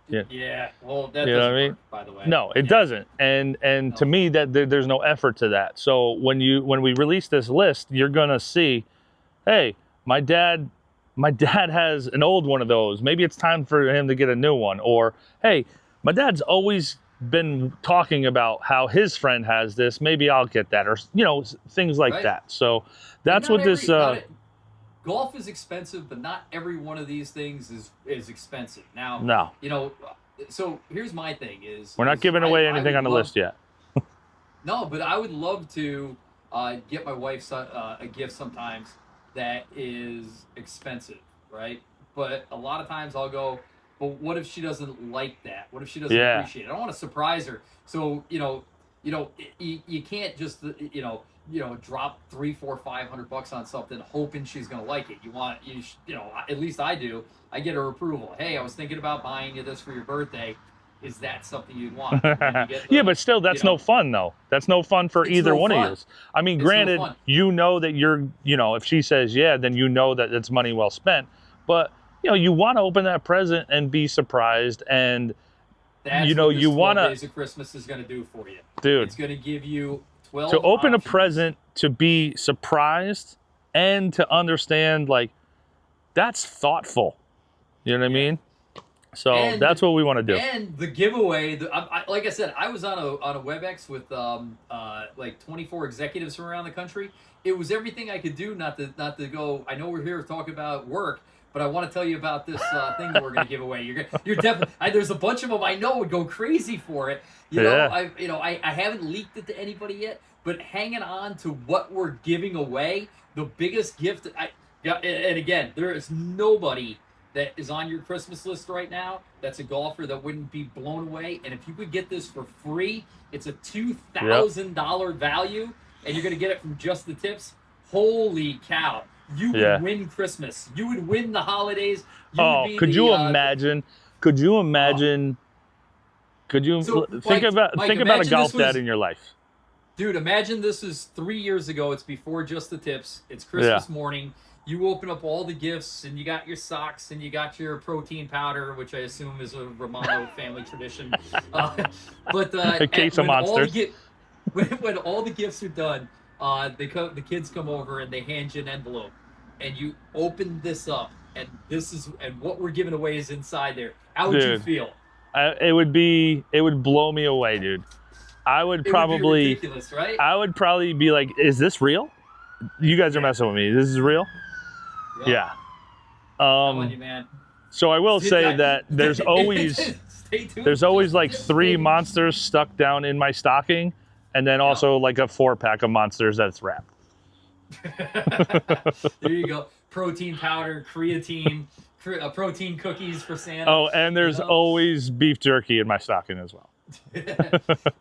Yeah. Well, that You know doesn't what I mean? work, by the way. No, it Yeah. doesn't. And to me, that there's no effort to that. So when we release this list, you're going to see, hey, my dad has an old one of those. Maybe it's time for him to get a new one. Or, hey, my dad's always been talking about how his friend has this. Maybe I'll get that, or things like Right. that. So that's Not what this. Golf is expensive, but not every one of these things is expensive. Now, No, so here's my thing: we're not giving away anything on the list yet. No, but I would love to get my wife a gift sometimes that is expensive, right? But a lot of times I'll go, but what if she doesn't like that? What if she doesn't Yeah. appreciate it? I don't want to surprise her. So you can't just drop $300, $400, $500 on something hoping she's gonna like it. At least I do. I get her approval. Hey, I was thinking about buying you this for your birthday. Is that something you'd want? And you get Yeah, but still, that's no fun, though. That's no fun for It's either no one fun. of you. I mean, It's no granted, fun. that you're, if she says yeah, then that it's money well spent. But, you want to open that present and be surprised. And, That's you what this 12 want to, Days of Christmas is going to do for you. dude, It's going to give you 12 to open options. a present, to be surprised, and to understand, like, that's thoughtful. You know what I mean? So And that's what we want to do. and the giveaway, like I said, I was on a WebEx with like 24 executives from around the country. It was everything I could do not to go. I know we're here to talk about work, but I want to tell you about this thing that we're going to give away. You're definitely there's a bunch of them I know would go crazy for it. I haven't leaked it to anybody yet, but hanging on to what we're giving away, the biggest gift. And again, there is nobody that is on your Christmas list right now that's a golfer that wouldn't be blown away. And if you could get this for free, it's a $2,000 value, and you're going to get it from Just the Tips. Holy cow. You would win Christmas. You would win the holidays. Could you imagine? Could you imagine? Could you think about a golf dad in your life? Dude, imagine this is 3 years ago. It's before Just the Tips. It's Christmas morning. You open up all the gifts, and you got your socks, and you got your protein powder, which I assume is a Romano family tradition. But a case of Monsters. When all the gifts are done, the kids come over and they hand you an envelope, and you open this up, and what we're giving away is inside there. How would you feel? It would blow me away, dude. I would probably be ridiculous, right? I would probably be like, "Is this real? You guys are messing with me. This is real." Yeah. Come on, you man. So I will say that there's always like 3 monsters stuck down in my stocking, and then also like a 4-pack of monsters that's wrapped. There you go. Protein powder, creatine, protein cookies for Santa. Oh, and there's always beef jerky in my stocking as well.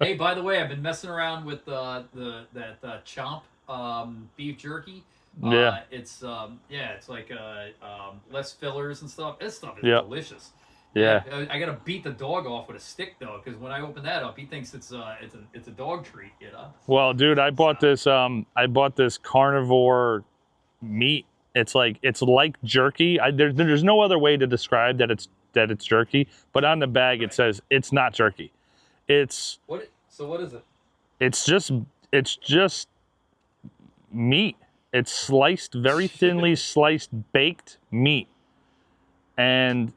Hey, by the way, I've been messing around with that Chomp beef jerky. It's like less fillers and stuff. This stuff is delicious. Yeah. I gotta beat the dog off with a stick though, because when I open that up, he thinks it's a dog treat, you know. Well, dude, I bought this carnivore meat. It's like jerky. There's no other way to describe that it's jerky, but on the bag it says it's not jerky. What is it? It's just meat. It's sliced, very thinly sliced, baked meat. And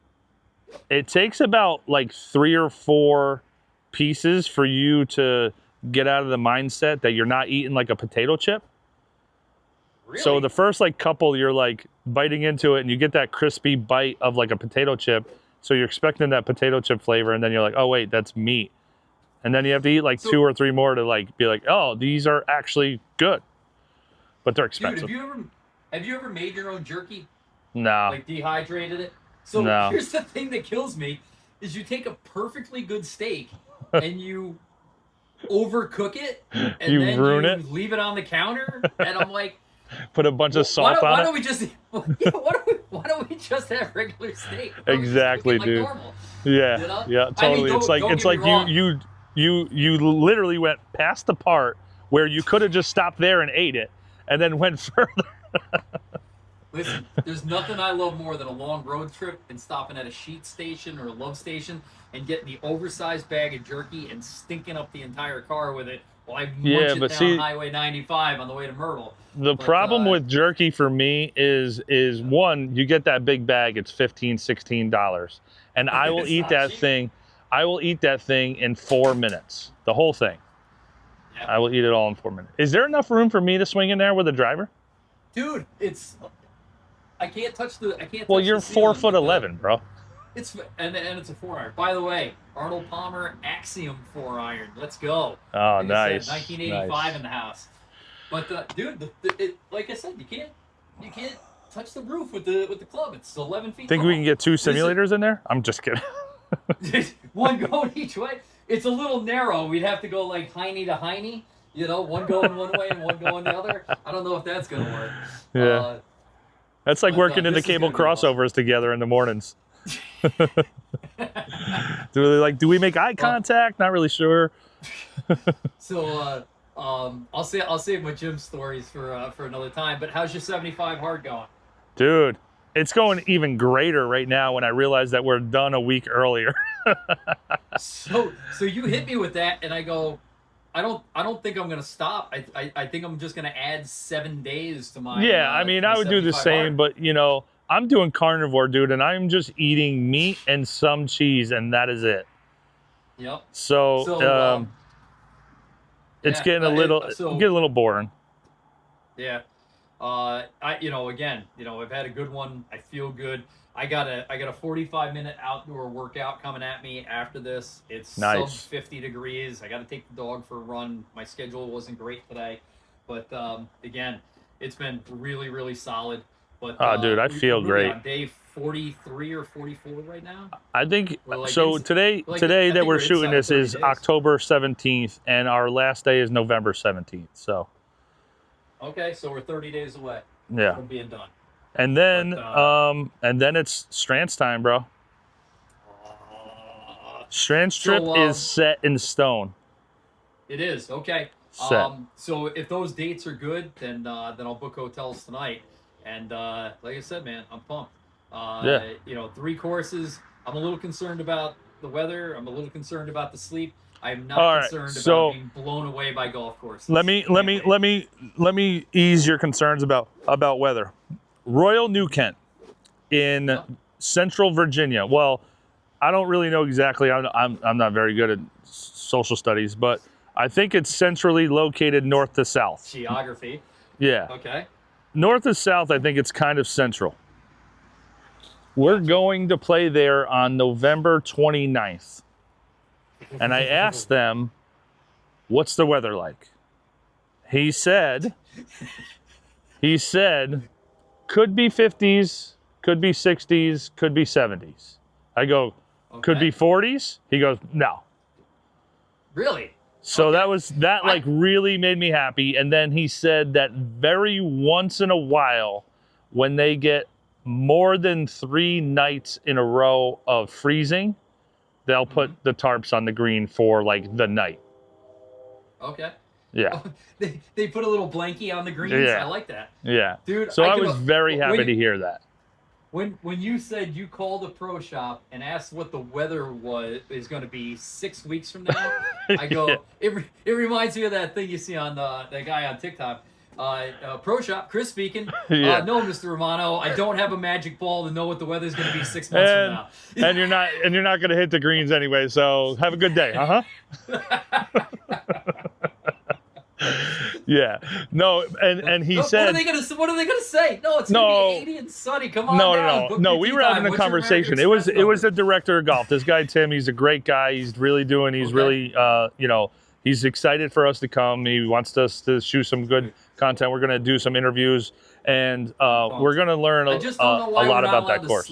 it takes about like 3 or 4 pieces for you to get out of the mindset that you're not eating like a potato chip. Really? So the first like couple, you're like biting into it and you get that crispy bite of like a potato chip. So you're expecting that potato chip flavor, and then you're like, oh wait, that's meat. And then you have to eat like 2 or 3 more to like be like, oh, these are actually good. But they're expensive. Dude, have you ever made your own jerky? No. Like dehydrated it? So here's the thing that kills me, is you take a perfectly good steak and you overcook it, and then ruin you it? Leave it on the counter, and I'm like, put a bunch of salt on it. Why don't we just have regular steak? Exactly, like dude. Normal, yeah, you know? Yeah, totally. It's like you literally went past the part where you could have just stopped there and ate it, and then went further. Listen, there's nothing I love more than a long road trip and stopping at a Sheet station or a Love station and getting the oversized bag of jerky and stinking up the entire car with it while I munch it down Highway 95 on the way to Myrtle. The problem with jerky for me is one, you get that big bag, it's $15, $16. And I will eat that thing. I will eat that thing in 4 minutes. The whole thing. Yep. I will eat it all in 4 minutes. Is there enough room for me to swing in there with a driver? Dude, I can't touch the. Well, you're 4'11", bro. It's a 4-iron. By the way, Arnold Palmer Axiom 4-iron. Let's go. Oh, like nice. 1985 in the house. But dude, like I said, you can't touch the roof with the club. It's 11 feet. Think tall. we can get 2 simulators in there? I'm just kidding. One going each way. It's a little narrow. We'd have to go like hiney to hiney. You know, one going one way and one going the other. I don't know if that's gonna work. Yeah. That's like working in the cable crossovers together in the mornings. Do we make eye contact? Not really sure. So I'll save my gym stories for another time. But how's your 75 hard going? Dude, it's going even greater right now when I realize that we're done a week earlier. So you hit me with that, and I go, I don't think I'm gonna stop. I think I'm just gonna add 7 days to my. Yeah, I mean, I would do the same, but you know, I'm doing carnivore, dude, and I'm just eating meat and some cheese, and that is it. Yep. So, it's getting a little boring. Yeah. Again, I've had a good one. I feel good. I got a 45-minute outdoor workout coming at me after this. It's Nice. sub 50 degrees. I got to take the dog for a run. My schedule wasn't great today, but again, it's been really, really solid. But Dude, I feel great. On day 43 or 44 right now. I think so. Today that we're shooting this is days. October 17th, and our last day is November 17th. So. Okay, so we're 30 days away. Yeah. From being done. And then it's Strand's time, bro. Strand's trip is set in stone. It is, okay. Set. So if those dates are good, then I'll book hotels tonight. And like I said, man, I'm pumped. 3 courses. I'm a little concerned about the weather. I'm a little concerned about the sleep. I'm not concerned about being blown away by golf courses. Let me ease your concerns about weather. Royal New Kent in Central Virginia. Well, I don't really know exactly. I'm not very good at social studies, but I think it's centrally located north to south. Geography. Yeah. Okay. North to south, I think it's kind of central. We're going to play there on November 29th. And I asked them, what's the weather like? He said, could be 50s, could be 60s, could be 70s. I go, could be 40s? He goes, no. Really? So that really made me happy. And then he said that very once in a while, when they get more than 3 nights in a row of freezing, they'll put the tarps on the green for like the night. Okay. Yeah. They put a little blankie on the greens. Yeah. I like that. Yeah. Dude, so I was very happy to hear that. When you said you called the pro shop and asked what the weather is going to be 6 weeks from now, I go, it reminds me of that thing you see on that guy on TikTok. Pro shop, Chris speaking. Yeah. No, Mr. Romano, I don't have a magic ball to know what the weather's going to be 6 months from now. and you're not going to hit the greens anyway. So have a good day. Yeah. No. And he said, what are they gonna say? No, it's gonna be 80 and sunny. Come on. No. We were having a conversation. It was the director of golf. This guy Tim. He's a great guy. He's really he's excited for us to come. He wants us to shoot some good content. We're gonna do some interviews, and we're gonna learn a lot about that course.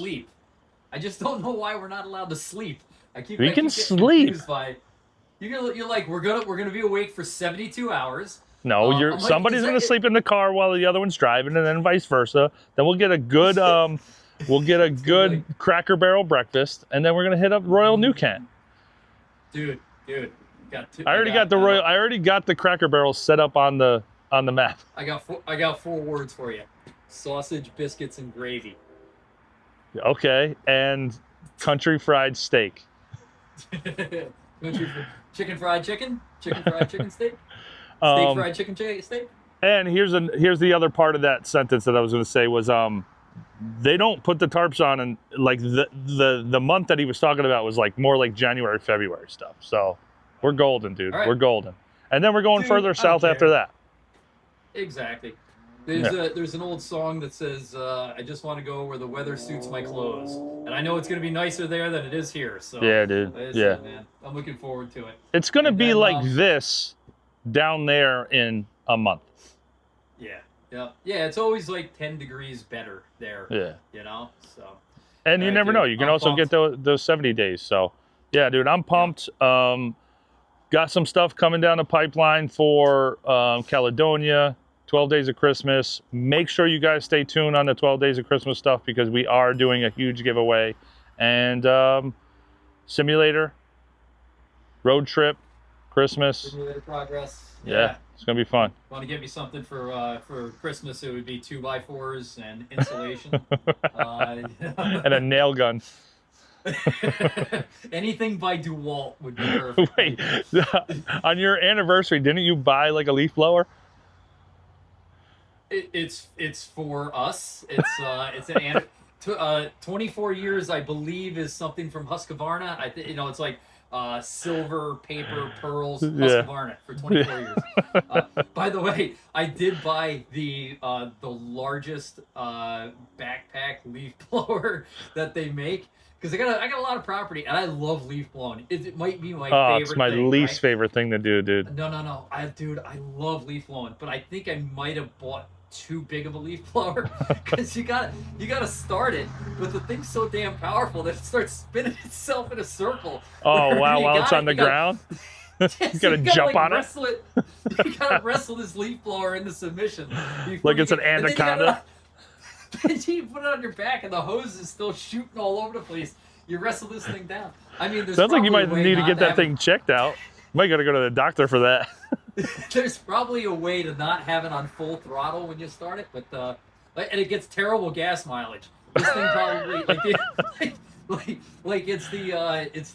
I just don't know why we're not allowed to sleep. We can sleep. You're like, we're gonna be awake for 72 hours. No, somebody's gonna sleep in the car while the other one's driving, and then vice versa. Then we'll get a good Cracker Barrel breakfast, and then we're gonna hit up Royal New Kent. Dude, I already got the Cracker Barrel set up on the map. I got 4 words for you: sausage, biscuits, and gravy. Okay, and country fried steak. Chicken fried chicken steak, fried chicken steak. And here's the other part of that sentence that I was going to say was they don't put the tarps on, and like the month that he was talking about was like more like January, February stuff. So we're golden, dude. Right. We're golden. And then we're going further south after that. Exactly. There's an old song that says, I just want to go where the weather suits my clothes. And I know it's going to be nicer there than it is here. So yeah, dude. Yeah. Man. I'm looking forward to it. It's going to be like this down there in a month. Yeah. Yeah, it's always like 10 degrees better there. Yeah. So. And you never know. You can also get those 70 days. So, yeah, dude, I'm pumped. Got some stuff coming down the pipeline for Caledonia. 12 Days of Christmas. Make sure you guys stay tuned on the 12 Days of Christmas stuff because we are doing a huge giveaway. And simulator, road trip, Christmas. Simulator progress. Yeah, it's going to be fun. Want to get me something for Christmas? It would be 2x4s and insulation. And a nail gun. Anything by DeWalt would be perfect. Wait, on your anniversary, didn't you buy like a leaf blower? It's for us. It's 24 years, I believe, is something from Husqvarna. It's like silver, paper, pearls, Husqvarna for 24 years. By the way, I did buy the largest backpack leaf blower that they make because I got a lot of property and I love leaf blowing. It might be my favorite. It's my thing, least right? favorite thing to do, dude. No. I love leaf blowing, but I think I might have bought too big of a leaf blower because you gotta start it, but the thing's so damn powerful that it starts spinning itself in a circle. Oh wow! While it's on the ground, you gotta jump on it. You gotta wrestle this leaf blower into submission. Like it's an anaconda. Then you put it on your back, and the hose is still shooting all over the place. You wrestle this thing down. I mean, there's sounds like you might probably a way need to not get that have thing checked out. You might gotta go to the doctor for that. There's probably a way to not have it on full throttle when you start it, but and it gets terrible gas mileage. This thing probably it's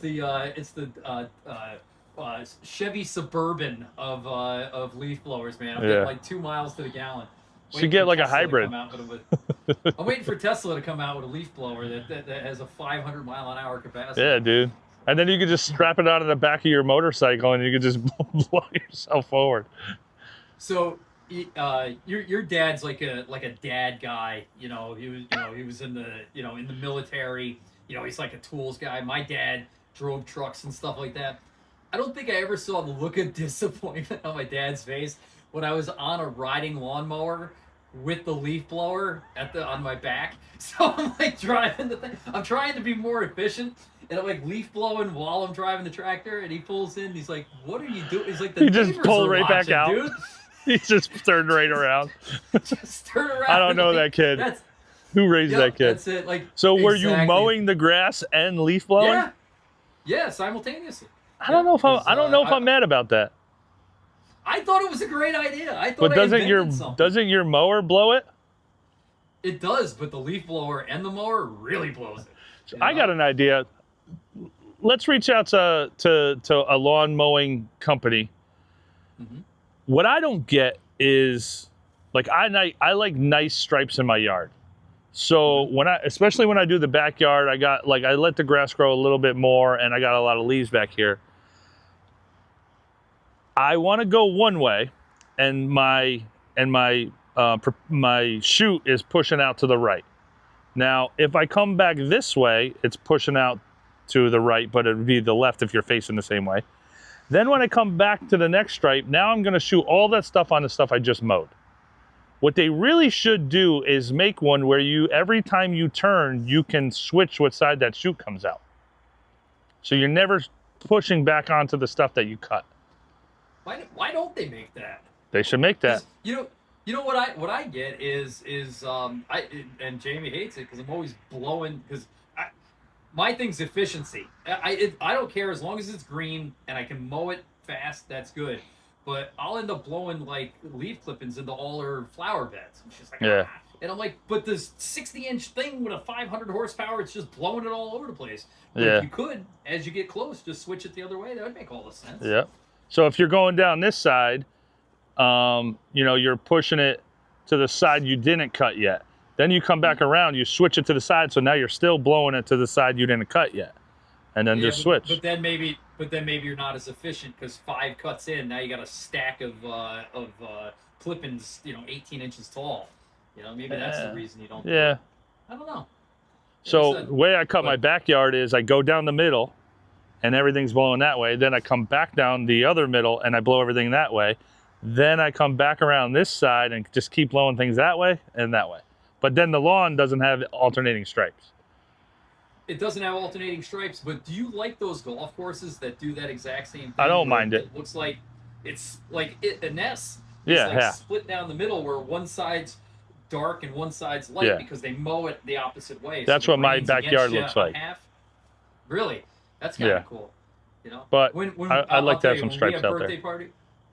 the Chevy Suburban of leaf blowers, man. I'm getting like 2 miles to the gallon. Should get like a hybrid. I'm waiting for Tesla to come out with a leaf blower that has a 500 mile an hour capacity. Yeah, dude. And then you could just strap it onto the back of your motorcycle, and you could just blow yourself forward. So, your dad's like a dad guy. He was in the military. He's like a tools guy. My dad drove trucks and stuff like that. I don't think I ever saw the look of disappointment on my dad's face when I was on a riding lawnmower with the leaf blower on my back. So I'm like driving the thing. I'm trying to be more efficient. And I'm like leaf blowing while I'm driving the tractor, and he pulls in. He's like, "What are you doing?" He's like, "He just pulled right back out, dude." He just turned right around. Just turn around. I don't know that kid. Who raised that kid? That's it. Like, so were you mowing the grass and leaf blowing? Yeah, simultaneously. I don't know if I'm mad about that. I thought it was a great idea. I thought. But doesn't your mower blow it? It does, but the leaf blower and the mower really blows it. I got an idea. Let's reach out to a lawn mowing company. Mm-hmm. What I don't get is like I like nice stripes in my yard. So especially when I do the backyard, I let the grass grow a little bit more, and I got a lot of leaves back here. I want to go one way, and my chute is pushing out to the right. Now, if I come back this way, it's pushing out to the right, but it would be the left if you're facing the same way. Then when I come back to the next stripe, now I'm going to shoot all that stuff on the stuff I just mowed. What they really should do is make one where every time you turn, you can switch what side that chute comes out. So you're never pushing back onto the stuff that you cut. Why don't they make that? They should make that. You know what I get is and Jamie hates it because I'm always blowing because my thing's efficiency. I don't care as long as it's green and I can mow it fast. That's good. But I'll end up blowing like leaf clippings into all her flower beds. And she's like, ah. And I'm like, but this 60-inch thing with a 500 horsepower, it's just blowing it all over the place. But if you could, as you get close, just switch it the other way. That would make all the sense. Yeah. So if you're going down this side, you're pushing it to the side you didn't cut yet. Then you come back around, you switch it to the side, so now you're still blowing it to the side you didn't cut yet, and then just switch. But then maybe you're not as efficient because 5 cuts in, now you got a stack of clippings, 18 inches tall. Maybe that's the reason you don't. Yeah. I don't know. So the way I cut my backyard is I go down the middle, and everything's blowing that way. Then I come back down the other middle, and I blow everything that way. Then I come back around this side and just keep blowing things that way and that way. But then the lawn doesn't have alternating stripes. It doesn't have alternating stripes, but do you like those golf courses that do that exact same thing? I don't mind it. It looks like it's like an S. It's split down the middle where one side's dark and one side's light because they mow it the opposite way. That's what my backyard looks like. Really? That's kind of cool. But I'd like to have some stripes out there.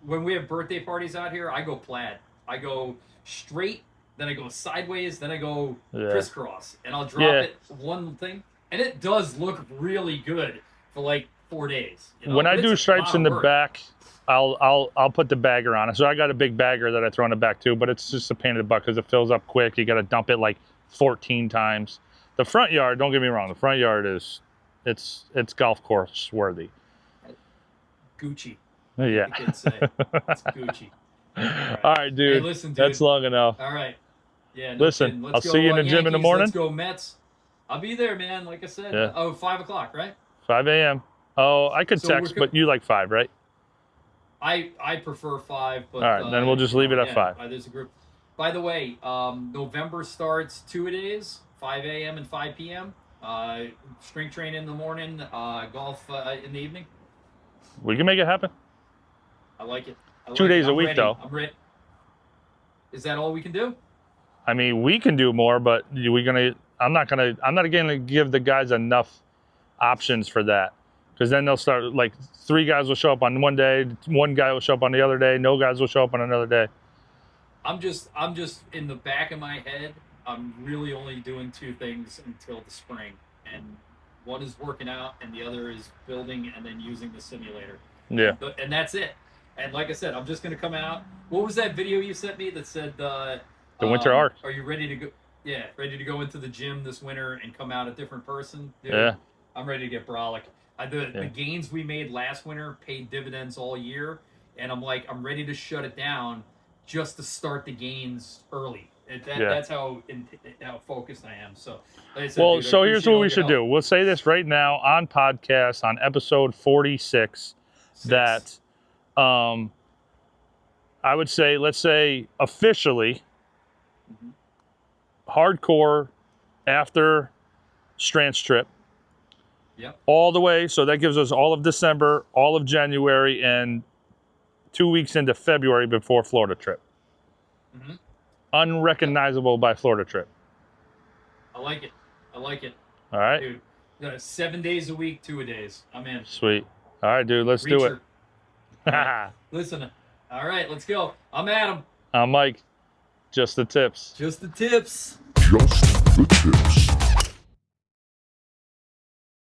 When we have birthday parties out here, I go plaid. I go straight, then I go sideways, then I go crisscross, and I'll drop it one thing, and it does look really good for like 4 days. When I do stripes in the back, I'll put the bagger on it. So I got a big bagger that I throw in the back too, but it's just a pain in the butt because it fills up quick. You got to dump it like 14 times. The front yard, don't get me wrong, the front yard is, it's golf course worthy. Gucci. Yeah. The kids say. It's Gucci. All right, dude. Hey, listen, dude. That's long enough. All right. Yeah. No Listen, kidding. I'll see you in the gym in the morning. Let's go Mets. I'll be there, man. Like I said. Yeah. Oh, 5 o'clock, right? 5 a.m. Oh, I could So text, but you like 5, right? I prefer 5, but All right, then we'll just leave it at 5. There's a group. By the way, November starts 2-a-days, 5 a.m. and 5 p.m. Strength training in the morning, golf in the evening. We can make it happen. I like it. 2 days a week, ready. though. I'm ready. Is that all we can do? I mean, we can do more, but I'm not gonna give the guys enough options for that, because then they'll start, like, 3 guys will show up on one day, 1 guy will show up on the other day, no guys will show up on another day. I'm just in the back of my head, I'm really only doing 2 things until the spring, and one is working out and the other is building and then using the simulator. Yeah. And that's it. And like I said, I'm just gonna come out. What was that video you sent me that said the winter arc? Are you ready to go? Yeah, ready to go into the gym this winter and come out a different person? Dude, Yeah. I'm ready to get brolic. The gains we made last winter paid dividends all year, and I'm ready to shut it down just to start the gains early. That's how focused I am. So, like I said, Well, dude, so here's what we should do. We'll say this right now on podcast on episode 46 that I would say, let's say officially, hardcore after Strand's trip. Yep. All the way. So that gives us all of December, all of January, and 2 weeks into February before Florida trip. Mm-hmm. Unrecognizable by Florida trip. I like it. All right. Dude, 7 days a week, 2-a-days. I'm in. Sweet. All right, dude. Let's do it. Right. Listen. All right, let's go. I'm Adam. I'm Mike. Just the tips. Just the tips. Just the tips.